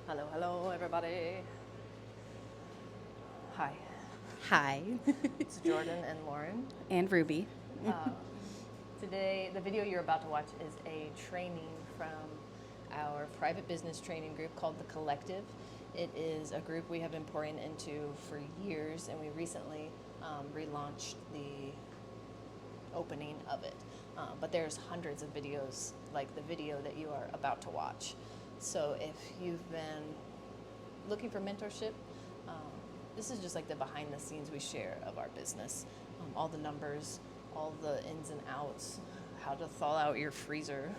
Hello, everybody. Hi, Hi. it's Jordan and Lauren. And Ruby. Today, the video you're about to watch is a training from our private business training group called The Collective. It is a group we have been pouring into for years, and we recently relaunched the opening of it. But there's hundreds of videos like the video that you are about to watch. So if you've been looking for mentorship, this is just like the behind the scenes we share of our business. All the numbers, all the ins and outs, how to thaw out your freezer.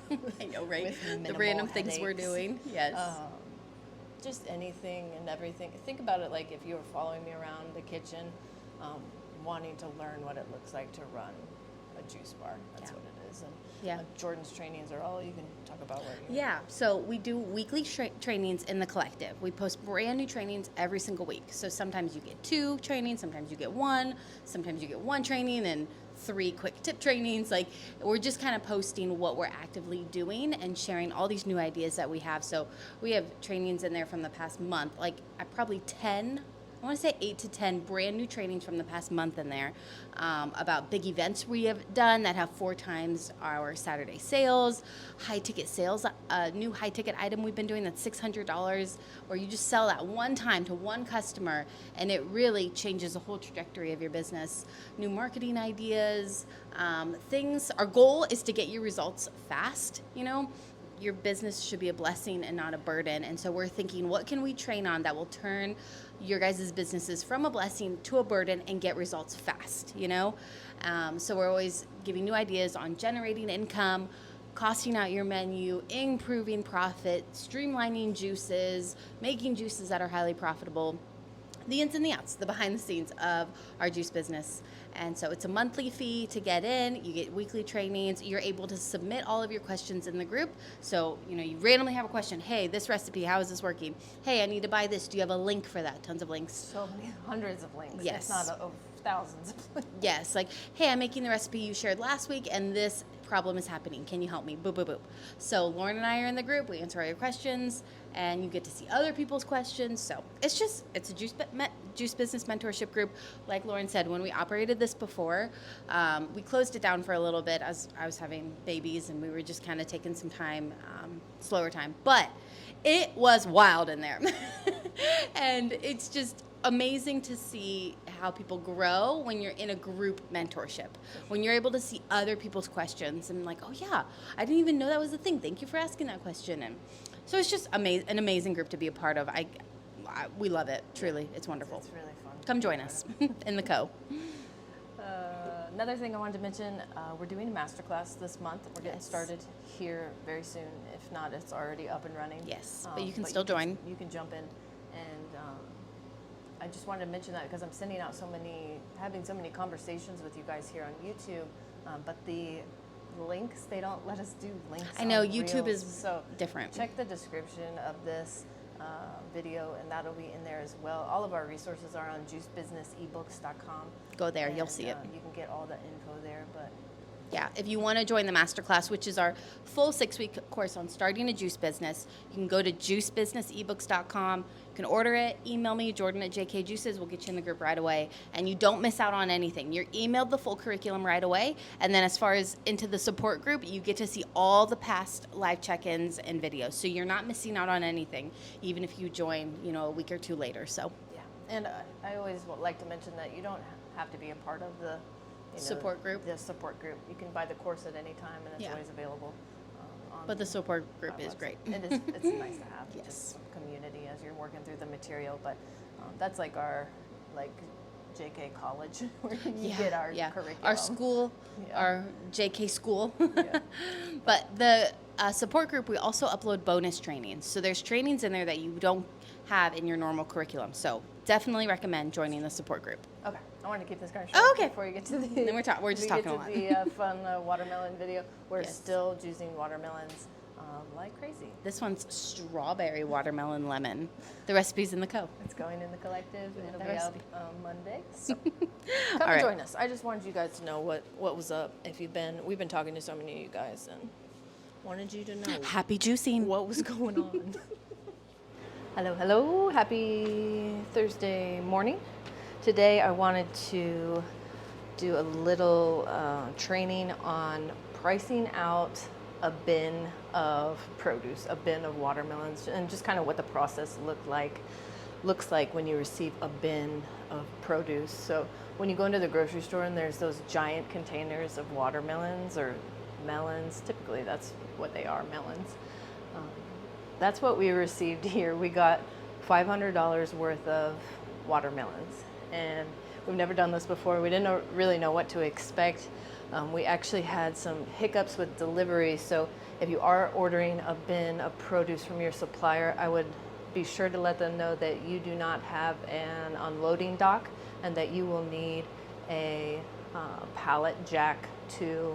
I know, right? with The minimal random things we're headaches. doing. Yes. Just anything and everything. Think about it like if you were following me around the kitchen, wanting to learn what it looks like to run a juice bar. That's Yeah. what it is. And Yeah. Jordan's trainings are all you can talk about what you Yeah, so we do weekly trainings in the collective. We post brand new trainings every single week. So sometimes you get 2 trainings, sometimes you get 1, sometimes you get 1 training and 3 quick tip trainings. Like, we're just kind of posting what we're actively doing and sharing all these new ideas that we have. So we have trainings in there from the past month, like probably 10. I want to say 8 to 10 brand new trainings from the past month in there about big events we have done that have 4 times our Saturday sales, high ticket sales, a new high ticket item we've been doing that's $600, where you just sell that one time to one customer and it really changes the whole trajectory of your business. New marketing ideas, things. Our goal is to get you results fast, you know. Your business should be a blessing and not a burden. And so we're thinking, what can we train on that will turn your guys' businesses from a blessing to a burden and get results fast, you know? So we're always giving new ideas on generating income, costing out your menu, improving profit, streamlining juices, making juices that are highly profitable. The ins and the outs, the behind the scenes of our juice business. And so it's a monthly fee to get in. You get weekly trainings. You're able to submit all of your questions in the group. So, you know, you randomly have a question. Hey, this recipe, how is this working? Hey, I need to buy this. Do you have a link for that? Tons of links. So many, hundreds of links. Yes. If not thousands of links. Yes, like, hey, I'm making the recipe you shared last week, and this problem is happening. Can you help me? Boop, boop, boop. So Lauren and I are in the group. We answer all your questions, and you get to see other people's questions. So it's a juice business mentorship group. Like Lauren said, when we operated this before, we closed it down for a little bit as I was having babies, and we were just kind of taking some time, slower time. But it was wild in there. And it's just amazing to see how people grow when you're in a group mentorship, when you're able to see other people's questions and like, oh yeah, I didn't even know that was a thing. Thank you for asking that question. And so it's just an amazing group to be a part of. We love it. Truly, it's wonderful. It's really fun. Come join us in the Co. Another thing I wanted to mention, we're doing a masterclass this month. We're getting Yes. started here very soon. If not, it's already up and running. Yes, but you can still join. You can jump in. And I just wanted to mention that because I'm sending out having so many conversations with you guys here on YouTube. But the links, they don't let us do links. I know, on YouTube Reels. is so different. Check the description of this video, and that'll be in there as well. All of our resources are on juicebusinessebooks.com. Go there, you'll And, see it. You can get all the info there, but Yeah, if you want to join the masterclass, which is our full 6-week course on starting a juice business, you can go to juicebusinessebooks.com. You can order it, email me, Jordan at JK Juices. We'll get you in the group right away. And you don't miss out on anything. You're emailed the full curriculum right away. And then as far as into the support group, you get to see all the past live check-ins and videos. So you're not missing out on anything, even if you join, a week or 2 later. So yeah. And I always like to mention that you don't have to be a part of the support group. The support group. You can buy the course at any time, and it's Yeah. always available. But the support group our is website. great. It's nice to have Yes. just some community as you're working through the material. But that's like our JK College where you get our curriculum. Our school, Yeah. our JK school. Yeah. But the support group, we also upload bonus trainings. So there's trainings in there that you don't have in your normal curriculum. So definitely recommend joining the support group. Okay, I want to keep this kind of short. Oh, okay. Before you get to the Then we're just talking a lot. the fun watermelon video. We're Yes. still juicing watermelons like crazy. This one's strawberry watermelon lemon. The recipe's in the Co. It's going in the collective, and it'll The be out recipe. Monday. So All come and right. join us. I just wanted you guys to know what was up. We've been talking to so many of you guys, and wanted you to know Happy juicing. what was going on. Hello, hello. Happy Thursday morning. Today I wanted to do a little training on pricing out a bin of produce, a bin of watermelons, and just kind of what the process looks like when you receive a bin of produce. So when you go into the grocery store and there's those giant containers of watermelons or melons, typically that's what they are, melons. That's what we received here. We got $500 worth of watermelons, and we've never done this before. We didn't really know what to expect. We actually had some hiccups with delivery, so if you are ordering a bin of produce from your supplier, I would be sure to let them know that you do not have an unloading dock and that you will need a pallet jack to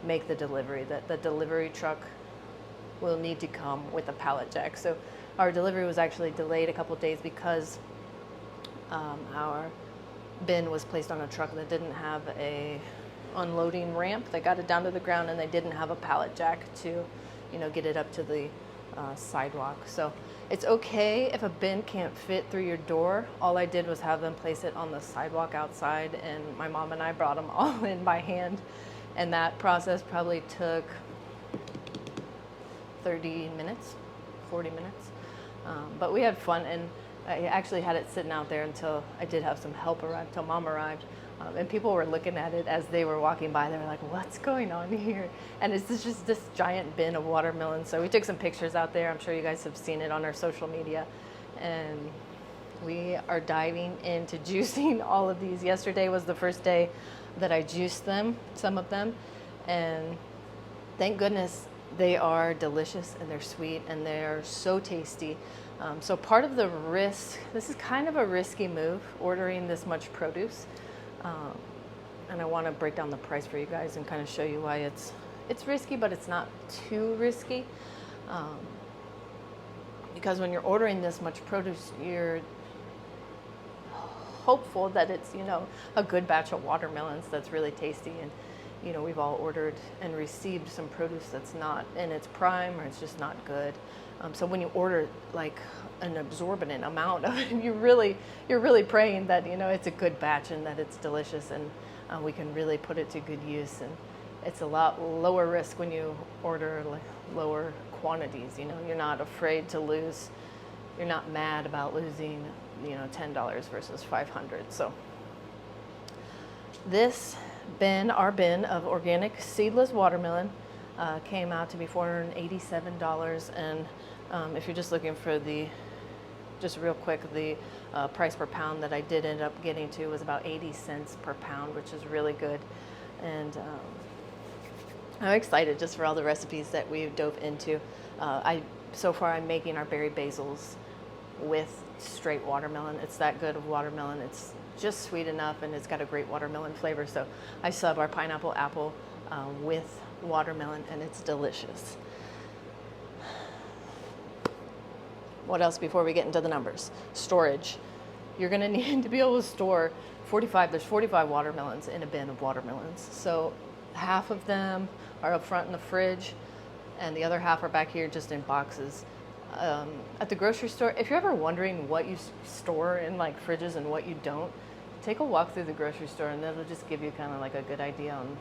make the delivery, that the delivery truck will need to come with a pallet jack. So our delivery was actually delayed a couple days because our bin was placed on a truck that didn't have a unloading ramp. They got it down to the ground and they didn't have a pallet jack to, get it up to the sidewalk. So it's okay if a bin can't fit through your door. All I did was have them place it on the sidewalk outside, and my mom and I brought them all in by hand. And that process probably took 30 minutes, 40 minutes. But we had fun, and I actually had it sitting out there until I did have some help arrive, till Mom arrived. And people were looking at it as they were walking by. They were like, what's going on here? And it's just this giant bin of watermelons. So we took some pictures out there. I'm sure you guys have seen it on our social media. And we are diving into juicing all of these. Yesterday was the first day that I juiced them, some of them. And thank goodness they are delicious and they're sweet and they're so tasty. So part of the risk, this is kind of a risky move, ordering this much produce. And I want to break down the price for you guys and kind of show you why it's risky, but it's not too risky. Because when you're ordering this much produce, you're hopeful that it's, a good batch of watermelons that's really tasty. And, we've all ordered and received some produce that's not in its prime or it's just not good. So when you order like an exorbitant amount of it, you're really praying that, it's a good batch and that it's delicious and we can really put it to good use. And it's a lot lower risk when you order like lower quantities. You're not afraid to lose. You're not mad about losing, $10 versus $500. So this bin, our bin of organic seedless watermelon, came out to be $487. And if you're just looking for just real quick, the price per pound that I did end up getting to was about 80 cents per pound, which is really good. And I'm excited just for all the recipes that we've dove into. So far I'm making our berry basils with straight watermelon. It's that good of watermelon. It's just sweet enough and it's got a great watermelon flavor. So I sub our pineapple apple with watermelon and it's delicious. What else before we get into the numbers? Storage. You're gonna need to be able to store there's 45 watermelons in a bin of watermelons. So half of them are up front in the fridge and the other half are back here just in boxes. At the grocery store, if you're ever wondering what you store in like fridges and what you don't, take a walk through the grocery store and that'll just give you kind of like a good idea on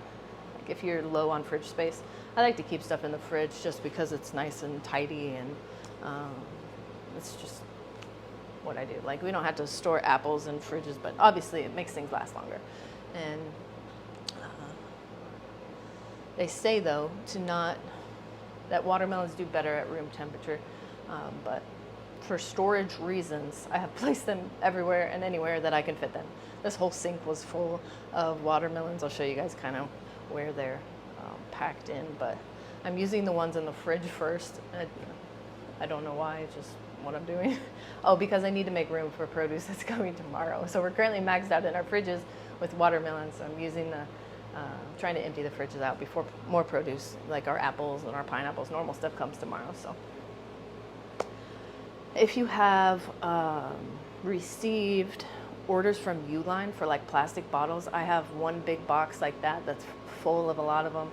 like if you're low on fridge space. I like to keep stuff in the fridge just because it's nice and tidy and it's just what I do. Like we don't have to store apples in fridges, but obviously it makes things last longer. And they say though that watermelons do better at room temperature, but for storage reasons, I have placed them everywhere and anywhere that I can fit them. This whole sink was full of watermelons. I'll show you guys kind of where they're packed in, but I'm using the ones in the fridge first. I don't know why, it's just what I'm doing. Oh, because I need to make room for produce that's coming tomorrow. So we're currently maxed out in our fridges with watermelons. So I'm using trying to empty the fridges out before more produce, like our apples and our pineapples, normal stuff comes tomorrow. So if you have received orders from Uline for like plastic bottles, I have one big box like that that's full of a lot of them.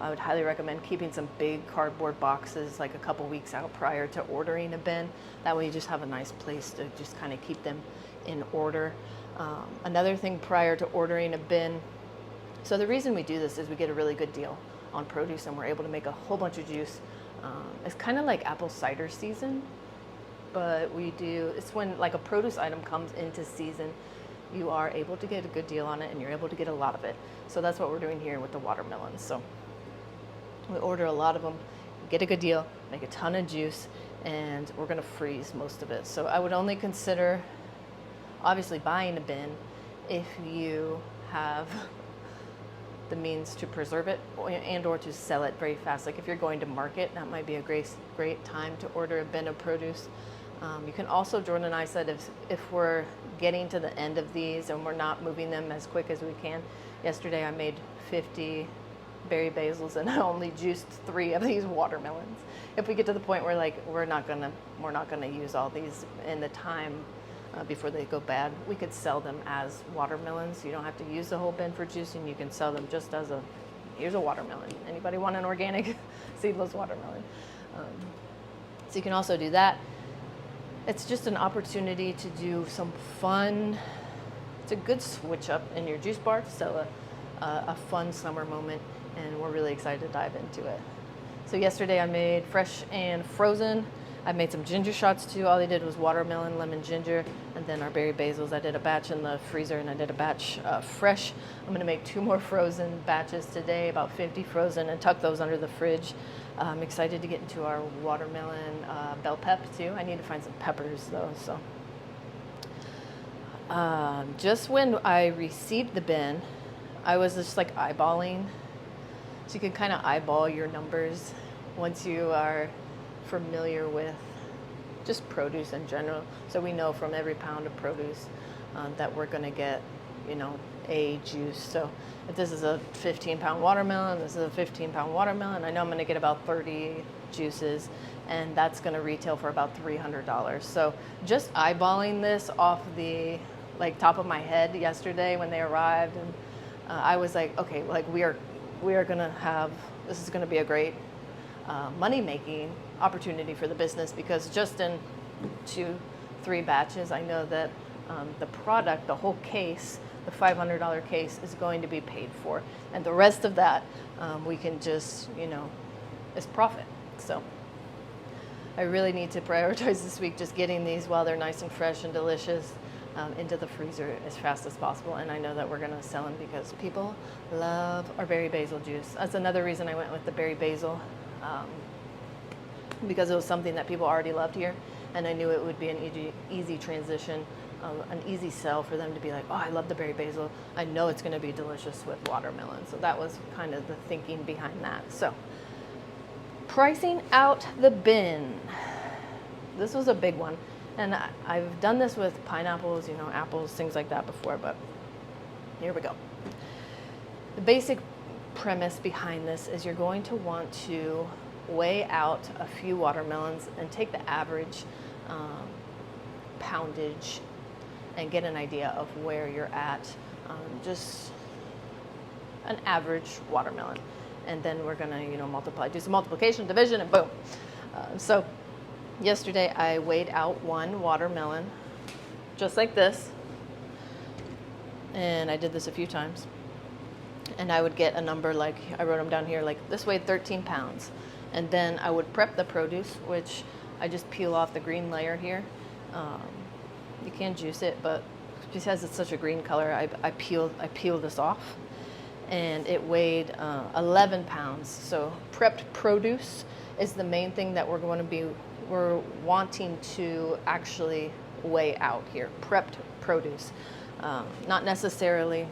I would highly recommend keeping some big cardboard boxes like a couple weeks out prior to ordering a bin. That way you just have a nice place to just kind of keep them in order. Another thing prior to ordering a bin, so the reason we do this is we get a really good deal on produce and we're able to make a whole bunch of juice. It's kind of like apple cider season, but it's when like a produce item comes into season, you are able to get a good deal on it and you're able to get a lot of it. So that's what we're doing here with the watermelons. So we order a lot of them, get a good deal, make a ton of juice, and we're gonna freeze most of it. So I would only consider obviously buying a bin if you have the means to preserve it and or to sell it very fast. Like if you're going to market, that might be a great time to order a bin of produce. You can also, Jordan and I said, if we're getting to the end of these and we're not moving them as quick as we can. Yesterday I made 50 berry basils and I only juiced 3 of these watermelons. If we get to the point where like we're not gonna use all these in the time before they go bad, we could sell them as watermelons. You don't have to use the whole bin for juicing. You can sell them just as here's a watermelon. Anybody want an organic seedless watermelon? So you can also do that. It's just an opportunity to do some fun. It's a good switch up in your juice bar to sell a fun summer moment, and we're really excited to dive into it. So yesterday I made fresh and frozen. I made some ginger shots too. All they did was watermelon, lemon, ginger, and then our berry basils. I did a batch in the freezer and I did a batch fresh. I'm gonna make 2 more frozen batches today, about 50 frozen, and tuck those under the fridge. I'm excited to get into our watermelon bell pep too. I need to find some peppers though. So just when I received the bin, I was just like eyeballing. So you can kind of eyeball your numbers once you are familiar with just produce in general. So we know from every pound of produce that we're going to get, a juice. So if this is a 15-pound watermelon, this is a 15-pound watermelon, I know I'm going to get about 30 juices, and that's going to retail for about $300. So just eyeballing this off the top of my head yesterday when they arrived, and I was like, okay, we are going to have, this is going to be a great money-making opportunity for the business, because just in 2-3 batches, I know that the product, the whole case, the $500 case is going to be paid for, and the rest of that we can just, is profit. So I really need to prioritize this week just getting these while they're nice and fresh and delicious into the freezer as fast as possible. And I know that we're going to sell them because people love our berry basil juice. That's another reason I went with the berry basil, because it was something that people already loved here, and I knew it would be an easy transition, an easy sell for them to be like, oh, I love the berry basil. I know it's going to be delicious with watermelon. So that was kind of the thinking behind that. So pricing out the bin. This was a big one. And I've done this with pineapples, apples, things like that before, but here we go. The basic premise behind this is you're going to want to weigh out a few watermelons and take the average poundage and get an idea of where you're at, just an average watermelon. And then we're gonna, multiply, do some multiplication, division, and boom. So yesterday I weighed out 1 watermelon, just like this, and I did this a few times. And I would get a number like, I wrote them down here, like this weighed 13 pounds. And then I would prep the produce, which I just peel off the green layer here. You can juice it, but because it's such a green color, I peel this off. And it weighed 11 pounds. So prepped produce is the main thing that we're wanting to actually weigh out here. Prepped produce, not necessarily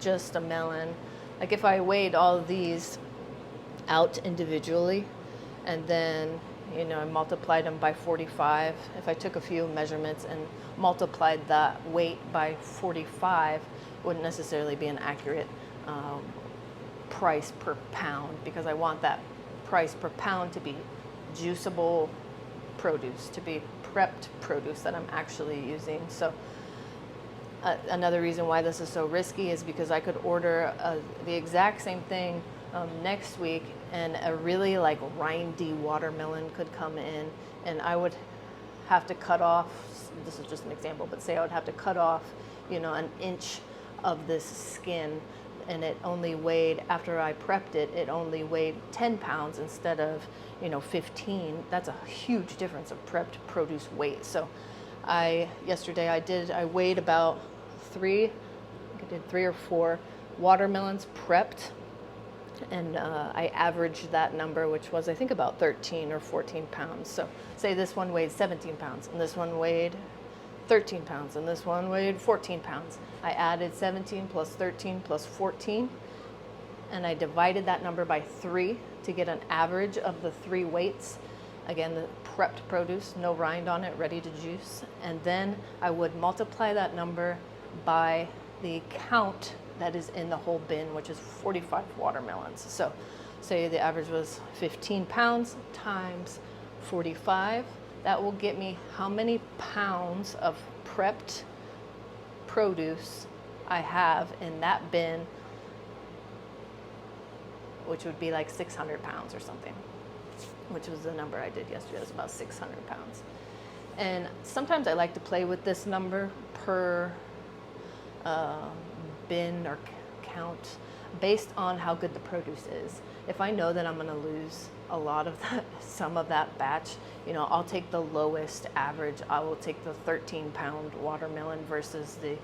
just a melon. Like if I weighed all of these out individually and then I multiplied them by 45, if I took a few measurements and multiplied that weight by 45, it wouldn't necessarily be an accurate price per pound, because I want that price per pound to be juiceable produce, to be prepped produce that I'm actually using. So another reason why this is so risky is because I could order the exact same thing next week, and a really like rindy watermelon could come in, and I would have to cut off, this is just an example, but say I would have to cut off, an inch of this skin, and it only weighed, after I prepped it, it only weighed 10 pounds instead of, 15. That's a huge difference of prepped produce weight. So yesterday I weighed about I did 3 or 4 watermelons prepped, and I averaged that number, which was I think about 13 or 14 pounds. So say this one weighed 17 pounds, and this one weighed 13 pounds, and this one weighed 14 pounds. I added 17 plus 13 plus 14, and I divided that number by 3 to get an average of the 3 weights. Again, the prepped produce, no rind on it, ready to juice. And then I would multiply that number by the count that is in the whole bin, which is 45 watermelons. So say the average was 15 pounds times 45. That will get me how many pounds of prepped produce I have in that bin, which would be like 600 pounds or something, which was the number I did yesterday. It was about 600 pounds. And sometimes I like to play with this number per bin or count based on how good the produce is. If I know that I'm going to lose a lot of that, some of that batch, I'll take the lowest average. I will take the 13-pound watermelon versus the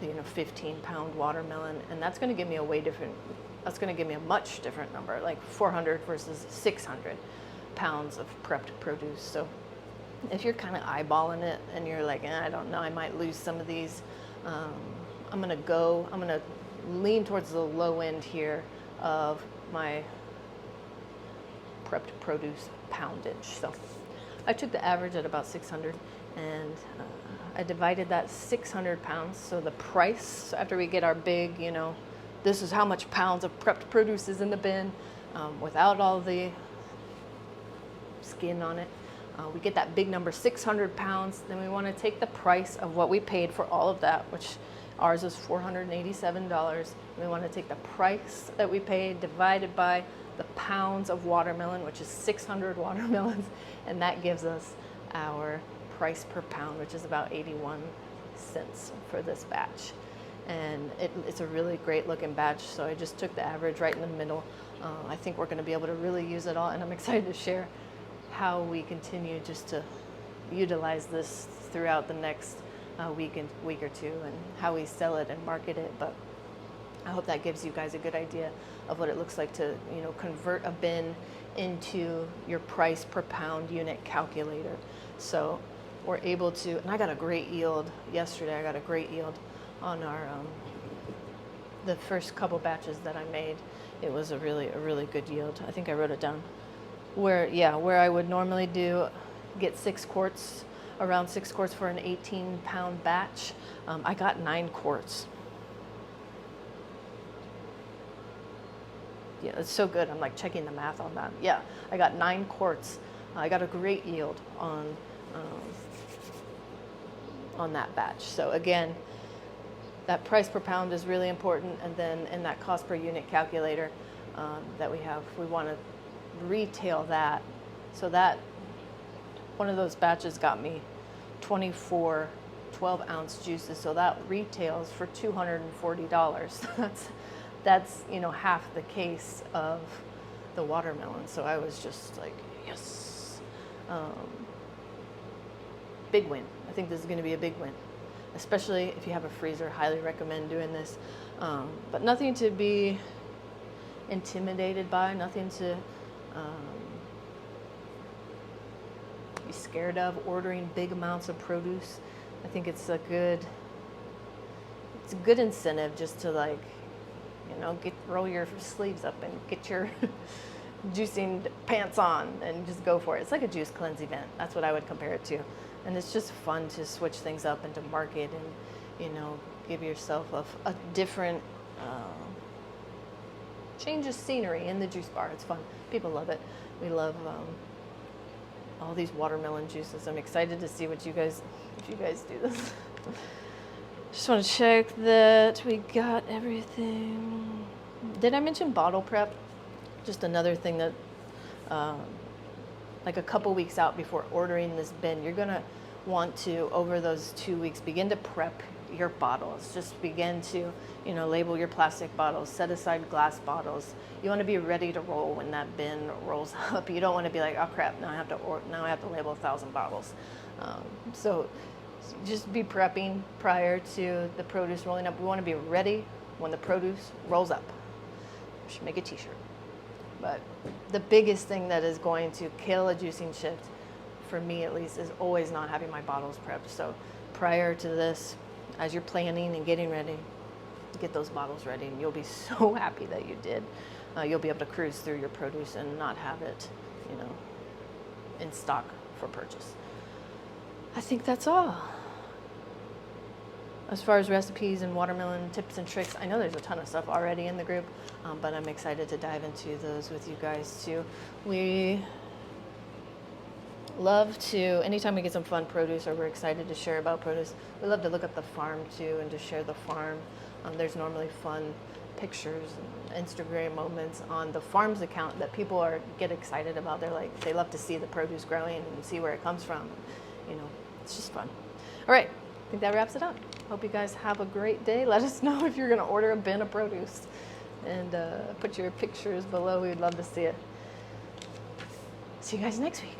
15-pound watermelon, and that's going to give me a much different number, like 400 versus 600 pounds of prepped produce. So if you're kind of eyeballing it and you're like, I don't know, I might lose some of these, I'm going to lean towards the low end here of my prepped produce poundage. So I took the average at about 600, and I divided that 600 pounds. So the price, after we get our big, this is how much pounds of prepped produce is in the bin, without all the skin on it. We get that big number, 600 pounds. Then we want to take the price of what we paid for all of that, which ours is $487. We want to take the price that we paid divided by the pounds of watermelon, which is 600 watermelons, and that gives us our price per pound, which is about 81 cents for this batch. And it's a really great looking batch, so I just took the average right in the middle. I think we're going to be able to really use it all, and I'm excited to share how we continue just to utilize this throughout the next week or two, and how we sell it and market it. But I hope that gives you guys a good idea of what it looks like to convert a bin into your price per pound unit calculator. So we're able to, and I got a great yield yesterday. I got a great yield on our the first couple batches that I made. It was a really good yield. I think I wrote it down. Where I would normally get 6 quarts, around 6 quarts for an 18-pound batch. I got 9 quarts. Yeah, it's so good. I'm like checking the math on that. Yeah, I got 9 quarts. I got a great yield on that batch. So again, that price per pound is really important. And then in that cost per unit calculator that we have, we want to retail that. So that one of those batches got me 24 12-ounce juices. So that retails for $240. That's half the case of the watermelon. So I was just like, yes, big win. I think this is going to be a big win, especially if you have a freezer. Highly recommend doing this, but nothing to be intimidated by, nothing to be scared of. Ordering big amounts of produce, I think it's a good incentive just to roll your sleeves up and get your juicing pants on and just go for it. It's like a juice cleanse event. That's what I would compare it to. And it's just fun to switch things up and to market and, give yourself a different change of scenery in the juice bar. It's fun. People love it. We love all these watermelon juices. I'm excited to see if you guys do this. Just want to check that we got everything. Did I mention bottle prep? Just another thing that, like a couple weeks out before ordering this bin, you're gonna want to, over those 2 weeks, begin to prep your bottles. Just begin to, label your plastic bottles, set aside glass bottles. You want to be ready to roll when that bin rolls up. You don't want to be like, oh crap, now I have to label 1,000 bottles. So just be prepping prior to the produce rolling up. We want to be ready when the produce rolls up. We should make a t-shirt. But the biggest thing that is going to kill a juicing shift, for me at least, is always not having my bottles prepped. So prior to this, as you're planning and getting ready, get those bottles ready, and you'll be so happy that you did. You'll be able to cruise through your produce and not have it, in stock for purchase. I think that's all. As far as recipes and watermelon tips and tricks, I know there's a ton of stuff already in the group, but I'm excited to dive into those with you guys too. We love to, anytime we get some fun produce or we're excited to share about produce, we love to look up the farm too and to share the farm. There's normally fun pictures and Instagram moments on the farm's account that people get excited about. They love to see the produce growing and see where it comes from. It's just fun. All right, I think that wraps it up. Hope you guys have a great day. Let us know if you're gonna order a bin of produce, and put your pictures below. We'd love to see it. See you guys next week.